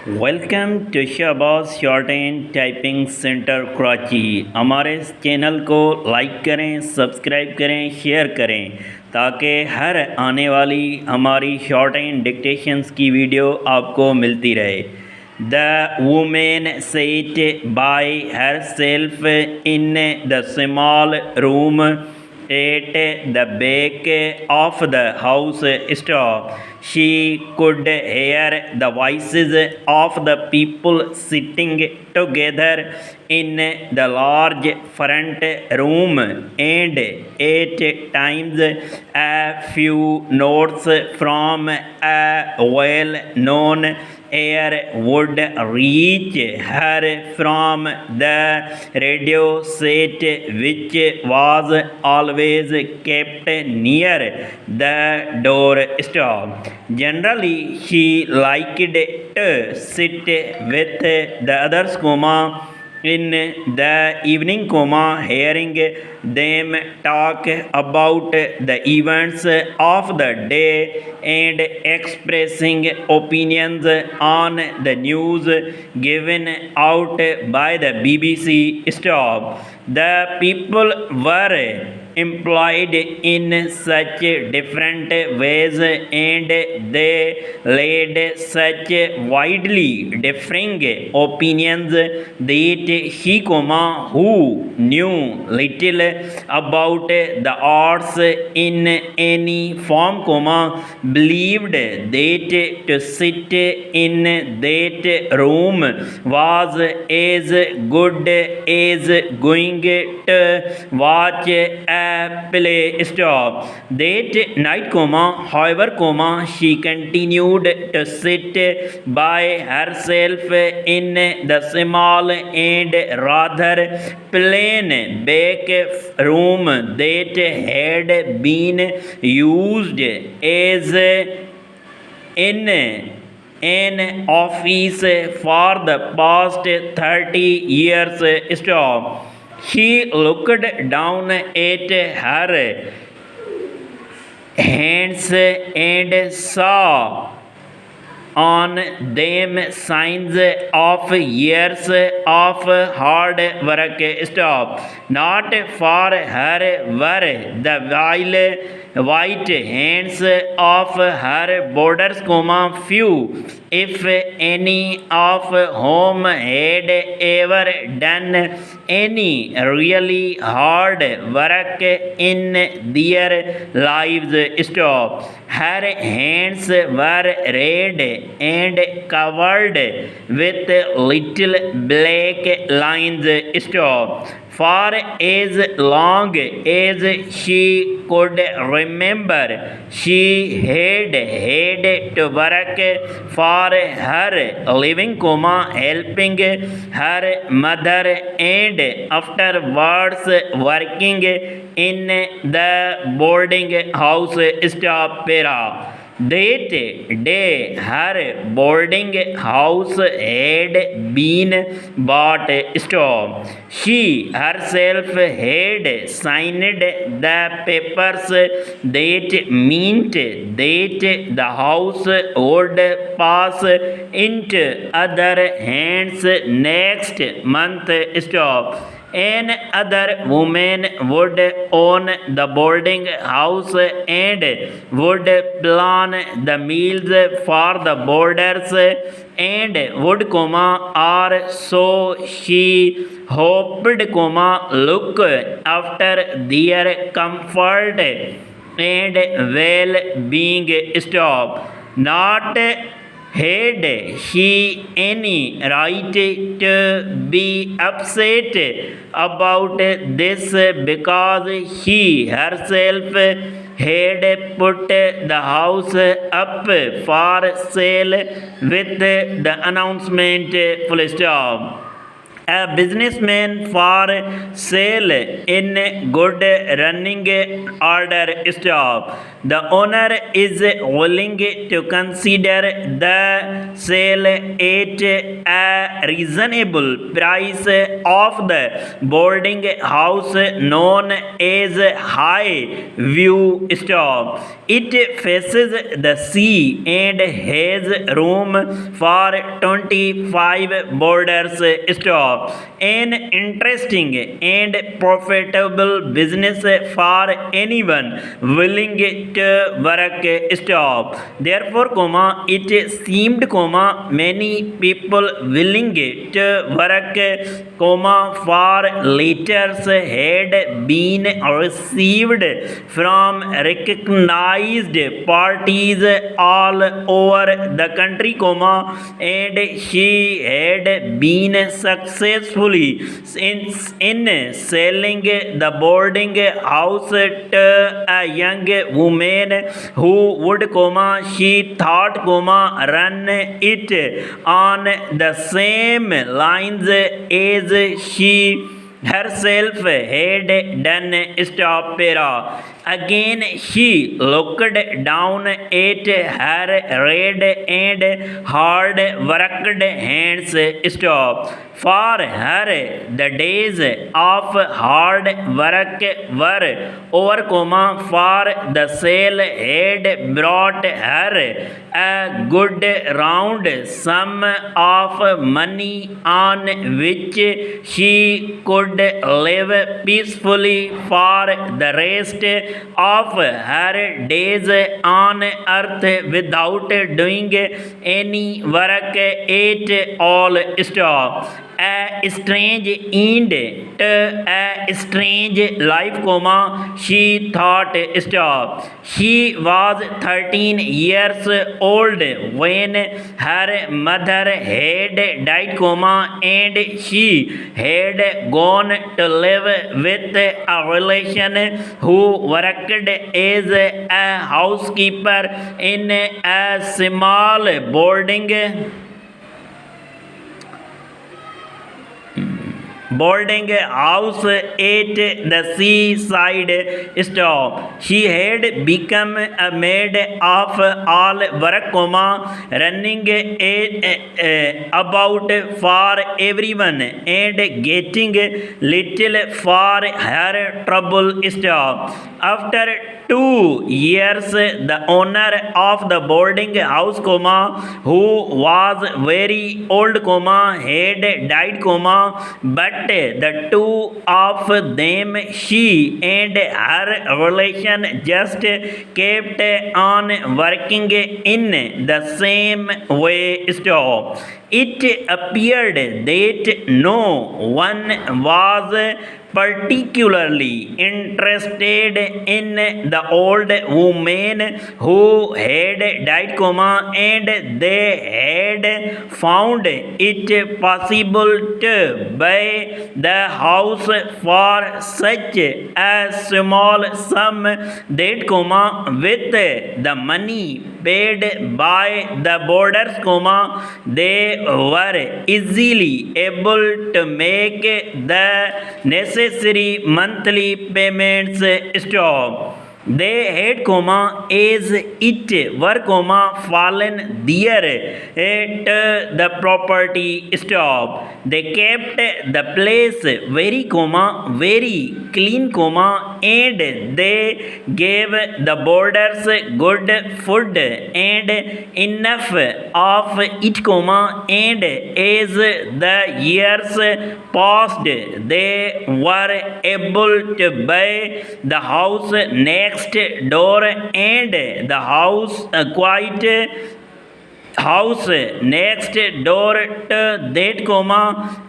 Welcome to Shahbaz short and typing centre Karachi. हमारे इस channel को लाइक करें, सब्सक्राइब करें, शेयर करें ताकि हर आने वाली हमारी शॉर्ट एंड डिक्टेशंस की वीडियो आपको मिलती रहे। The women set bye her self in the small room at the back of the house stove. She could hear the voices of the people sitting together in the large front room, and at times a few notes from a well-known air would reach her from the radio set, which was always kept near the doorstep. Generally, she liked to sit with the others, in the evening, hearing them talk about the events of the day and expressing opinions on the news given out by the BBC staff. The people were employed in such different ways, and they laid such widely differing opinions that she, who knew little about the arts in any form, believed that to sit in that room was as good as going to watch a play stop. That night, however, she continued to sit by herself in the small and rather plain back room that had been used as an office for the past 30 years. Stop. She looked down at her hands and saw on them signs of years of hard work. Stop. Not for her were the white hands of her borders, few, if any, of whom had ever done any really hard work in their lives. Stop. Her hands were red and covered with little black lines. Stop. For as long as she could remember, she had to work for her living, helping her mother, and afterwards working in the boarding house. Stop. Para. That day, her boarding house had been bought. Stop. She herself had signed the papers that meant that the house would pass into other hands next month. Stop. Another woman would own the boarding house and would plan the meals for the boarders and would, or so she hoped, look after their comfort and well-being. Stop. Not had she any right to be upset about this, because she herself had put the house up for sale with the announcement. Full stop. a businessman for sale in good running order. Stop. The owner is willing to consider the sale at a reasonable price of the boarding house known as High View. Stop. It faces the sea and has room for 25 boarders. Stop. An interesting and profitable business for anyone willing to work. Stop. Therefore, it seemed, many people willing to work, for letters had been received from recognized parties all over the country, and she had been successfully in selling the boarding house to a young woman who would, she thought, run it on the same lines as she herself had done. Stop. Para. Again she looked down at her red and hard worked hands. Stop. For her the days of hard work were over, for the sale had brought her a good round sum of money on which she could live peacefully for the rest of her days on earth without doing any work at all. Stop. A strange end to a strange life, she thought. Stop. She was 13 years old when her mother had died, and she had gone to live with a relation who worked as a housekeeper in a small boarding house at the seaside. Stop. She had become a maid of all work, running about for everyone and getting little for her trouble. Stop. After 2 years, the owner of the boarding house, who was very old, had died, but the two of them, she and her relation, just kept on working in the same way. Stop. It appeared that no one was particularly interested in the old woman who had died, and they had found it possible to buy the house for such a small sum that, with the money paid by the boarders, they were easily able to make the necessary monthly payments. Stop. They had, as it were, fallen dear to the property. Stop. They kept the place very, very clean, and they gave the boarders good food and enough of it, and as the years passed, they were able to buy the house next door and the house next door to that,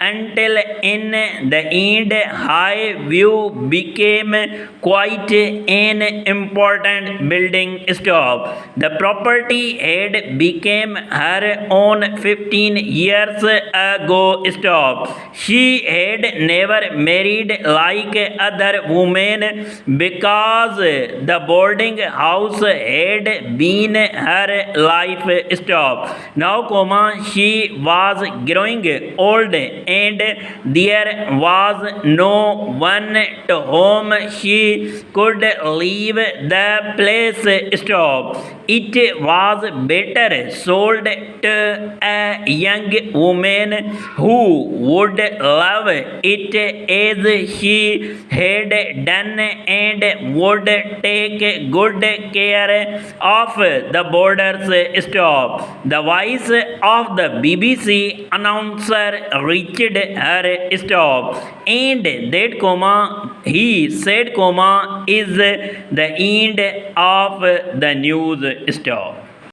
until in the end High View became quite an important building. Stop. The property had become her own 15 years ago. Stop. She had never married like other women because the boarding house had been her life. Stop. Now, comma, she was growing old and there was no one to whom she could leave the place. Stop. It was better sold to a young woman who would love it as she had done and would take good care of the borders. Stop. The voice of the BBC announcer reached her. Stop. And that comma, he said comma, is the end of the news. Stop.